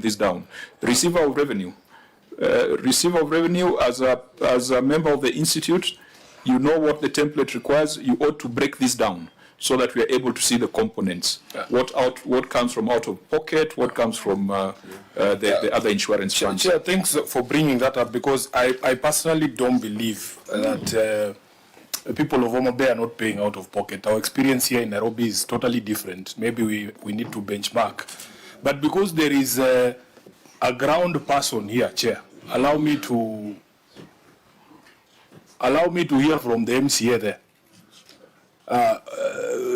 this down. Receiver of revenue. Receiver of revenue, as a member of the institute, you know what the template requires. You ought to break this down so that we are able to see the components. What comes from out of pocket, what comes from the other insurance funds. Chair, thanks for bringing that up, because I personally don't believe that people of Homa Bay are not paying out of pocket. Our experience here in Nairobi is totally different. Maybe we need to benchmark. But because there is a ground person here, Chair, allow me to hear from the MCA there.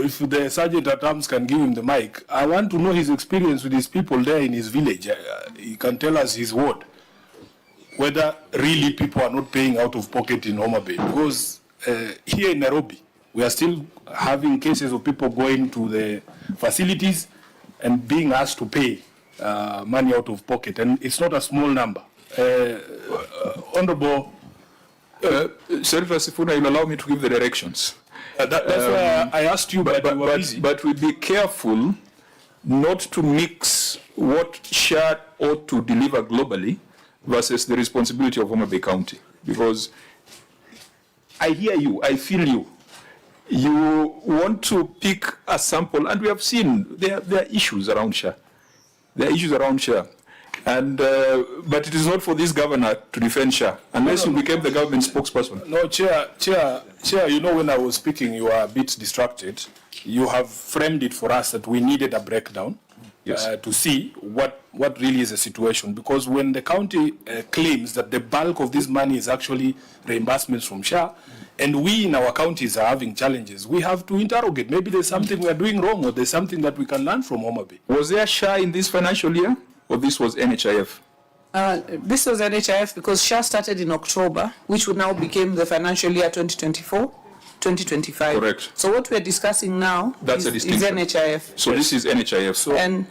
If the Sergeant at Arms can give him the mic, I want to know his experience with his people there in his village. He can tell us his word, whether really people are not paying out of pocket in Homa Bay. Because here in Nairobi, we are still having cases of people going to the facilities and being asked to pay money out of pocket, and it's not a small number. Honorable Senator Sifuna, you'll allow me to give the directions. That's why I asked you, but we be careful not to mix what SHA ought to deliver globally versus the responsibility of Homa Bay County. Because I hear you, I feel you. You want to pick a sample, and we have seen there are issues around SHA. There are issues around SHA. And but it is not for this governor to defend SHA unless you became the government spokesperson. No, Chair, you know, when I was speaking, you were a bit distracted. You have framed it for us that we needed a breakdown, yes, to see what really is the situation. Because when the county claims that the bulk of this money is actually reimbursements from SHA, and we in our counties are having challenges, we have to interrogate. Maybe there's something we are doing wrong, or there's something that we can learn from Homa Bay. Was there SHA in this financial year, or this was NHIF? This was NHIF because SHA started in October, which would now become the financial year 2024-2025. Correct. So what we're discussing now is NHIF. So this is NHIF. So and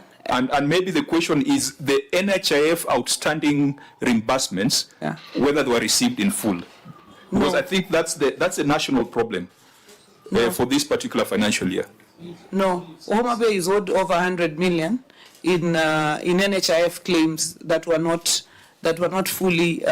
maybe the question is the NHIF outstanding reimbursements, whether they were received in full. Because I think that's a national problem for this particular financial year. No, Homa Bay is owed over 100 million in NHIF claims that were not fully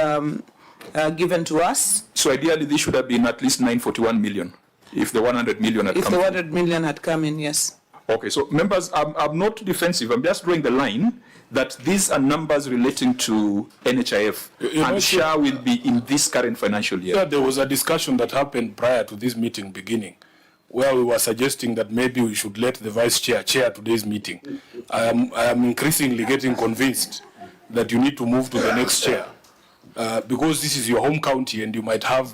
given to us. So ideally, this should have been at least 941 million, if the 100 million had come in. If the 100 million had come in, yes. Okay, so members, I'm not defensive. I'm just drawing the line that these are numbers relating to NHIF, and SHA will be in this current financial year. Yeah, there was a discussion that happened prior to this meeting beginning, where we were suggesting that maybe we should let the Vice Chair chair today's meeting. I am increasingly getting convinced that you need to move to the next chair, because this is your home county and you might have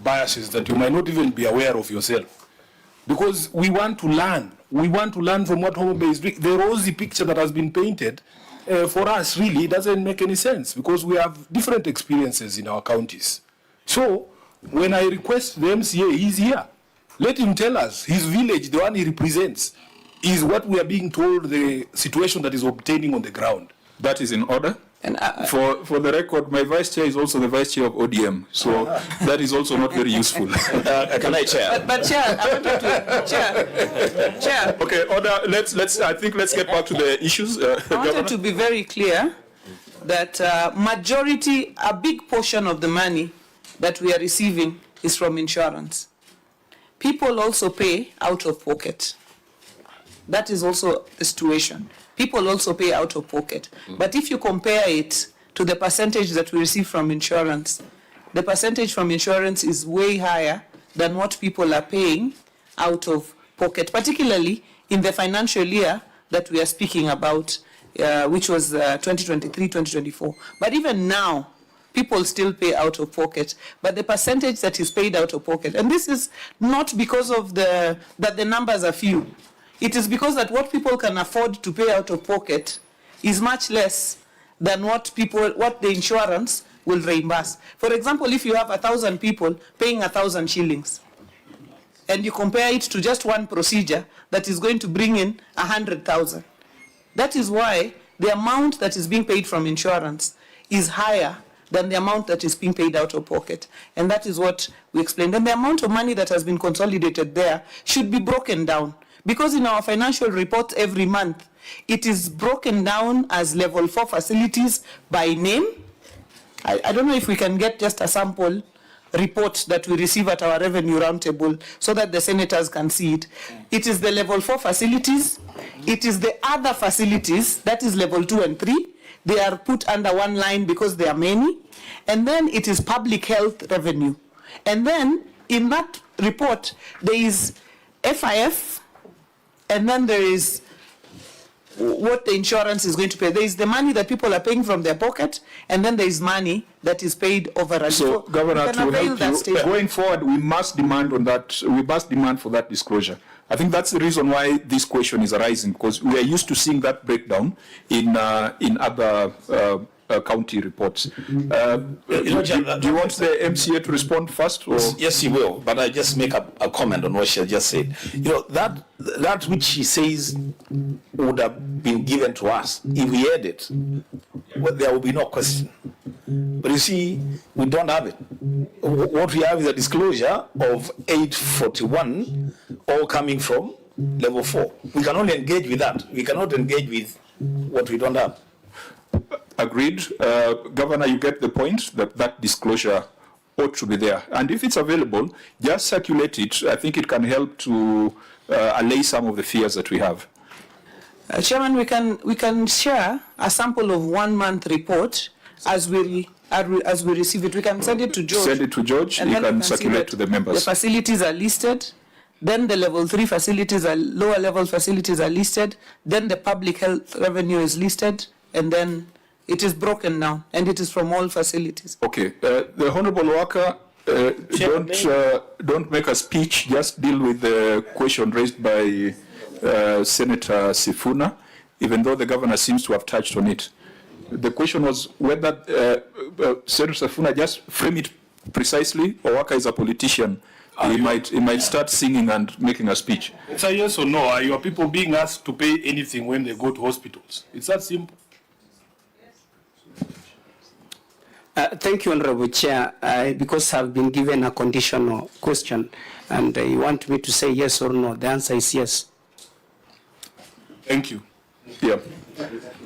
biases that you might not even be aware of yourself. Because we want to learn. We want to learn from what Homa Bay is doing. The rosy picture that has been painted for us really doesn't make any sense, because we have different experiences in our counties. So when I request the MCA, he's here. Let him tell us his village, the one he represents, is what we are being told the situation that is obtaining on the ground. That is in order. And for the record, my vice chair is also the vice chair of ODM, so that is also not very useful. Can I chair? But chair, I wanted to chair. Okay, order. Let's get back to the issues. I wanted to be very clear that a big portion of the money that we are receiving is from insurance. People also pay out of pocket. That is also a situation. People also pay out of pocket. But if you compare it to the percentage that we receive from insurance, the percentage from insurance is way higher than what people are paying out of pocket, particularly in the financial year that we are speaking about, which was 2023-2024. But even now, people still pay out of pocket, but the percentage that is paid out of pocket, and this is not because of that the numbers are few. It is because that what people can afford to pay out of pocket is much less than what the insurance will reimburse. For example, if you have 1,000 people paying 1,000 shillings, and you compare it to just one procedure that is going to bring in 100,000, that is why the amount that is being paid from insurance is higher than the amount that is being paid out of pocket. And that is what we explained. And the amount of money that has been consolidated there should be broken down. Because in our financial reports every month, it is broken down as level 4 facilities by name. I don't know if we can get just a sample report that we receive at our revenue roundtable so that the senators can see it. It is the level 4 facilities. It is the other facilities, that is level 2 and 3. They are put under one line because there are many. And then it is public health revenue. And then in that report, there is FIF, and then there is what the insurance is going to pay. There is the money that people are paying from their pocket, and then there is money that is paid over a So, Governor, to help you, statement. going forward, we must demand on that. We must demand for that disclosure. I think that's the reason why this question is arising, because we are used to seeing that breakdown in other county reports. Do you want the MCA to respond first? Or? Yes, he will, but I just make a comment on what she just said. You know, that which she says would have been given to us, if we had it, well, there will be no question. But you see, we don't have it. What we have is a disclosure of 841, all coming from level 4. We can only engage with that. We cannot engage with what we don't have. Agreed. Governor, you get the point that that disclosure ought to be there. And if it's available, just circulate it. I think it can help to allay some of the fears that we have. Chairman, we can share a sample of 1 month report as we receive it. We can send it to George. Send it to George. And you then can circulate to the members. The facilities are listed. Then the level 3 facilities are lower level facilities are listed. Then the public health revenue is listed, and then it is broken down, and it is from all facilities. Okay. The Honorable Wanga, don't make a speech. Just deal with the question raised by Senator Sifuna, even though the governor seems to have touched on it. The question was whether Senator Sifuna just frame it precisely, or Wanga is a politician. He might start singing and making a speech. It's a yes or no. Are your people being asked to pay anything when they go to hospitals? It's that simple. Thank you, Honorable Chair. Because I've been given a conditional question, and you want me to say yes or no, the answer is yes. Thank you. Yeah.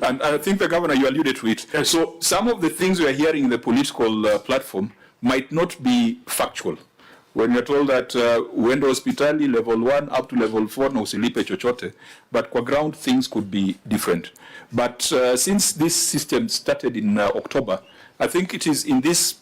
And I think the governor, you alluded to it. Yes. So some of the things we are hearing in the political platform might not be factual. When you're told that when the hospitali level 1 up to level 4 na usilipe chochote, but kwa ground things could be different. But since this system started in October, I think it is in this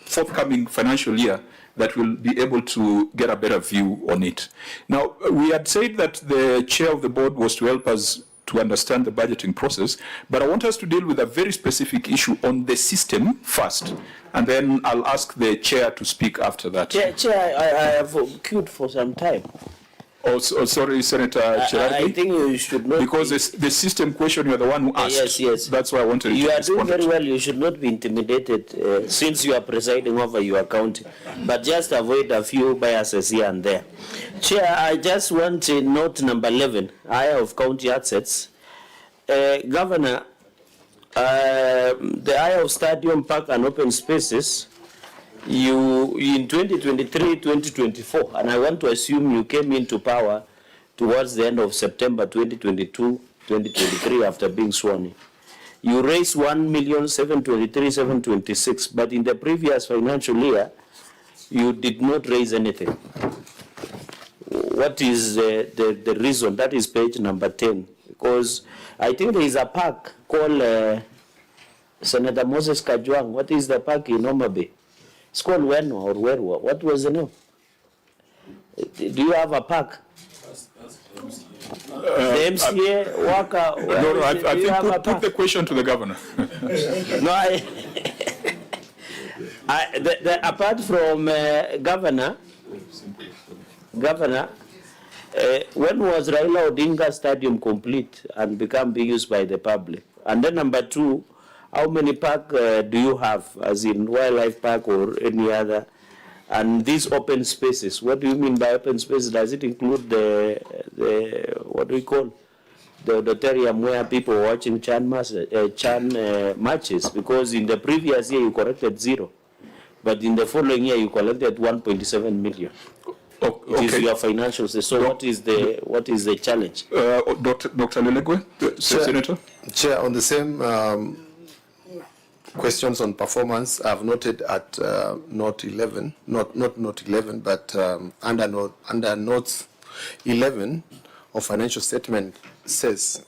forthcoming financial year that we'll be able to get a better view on it. Now, we had said that the chair of the board was to help us to understand the budgeting process, but I want us to deal with a very specific issue on the system first, and then I'll ask the chair to speak after that. Chair, I have queued for some time. Oh, sorry, Senator Cherardi. I think you should not. Because the system question, you're the one who asked. Yes. That's why I wanted to You are respond. doing very well. You should not be intimidated since you are presiding over your county. But just avoid a few biases here and there. Chair, I just want note number 11, hire of county assets. Governor, the hire of stadium, park and open spaces, you in 2023-2024, and I want to assume you came into power towards the end of September 2022-2023 after being sworn in. You raised 1,723,726, but in the previous financial year, you did not raise anything. What is the reason? That is page number 10, because I think there is a park called Senator Moses Kajwang. What is the park in Homa Bay? It's called Weno or Werwa. What was the name? Do you have a park? The MCA, Waka. No, I think put the question to the governor. No, apart from Governor, when was Raila Odinga Stadium complete and being used by the public? And then number 2, how many park do you have, as in wildlife park or any other? And these open spaces, what do you mean by open spaces? Does it include the what do we call, the auditorium where people are watching Chan matches? Because in the previous year you collected 0, but in the following year you collected 1.7 million. It is okay. your financials. So what is the challenge? Dr. Lelegwe, Senator? Chair, on the same questions on performance, I've noted at note 11, not note 11, but under notes 11 of financial statement says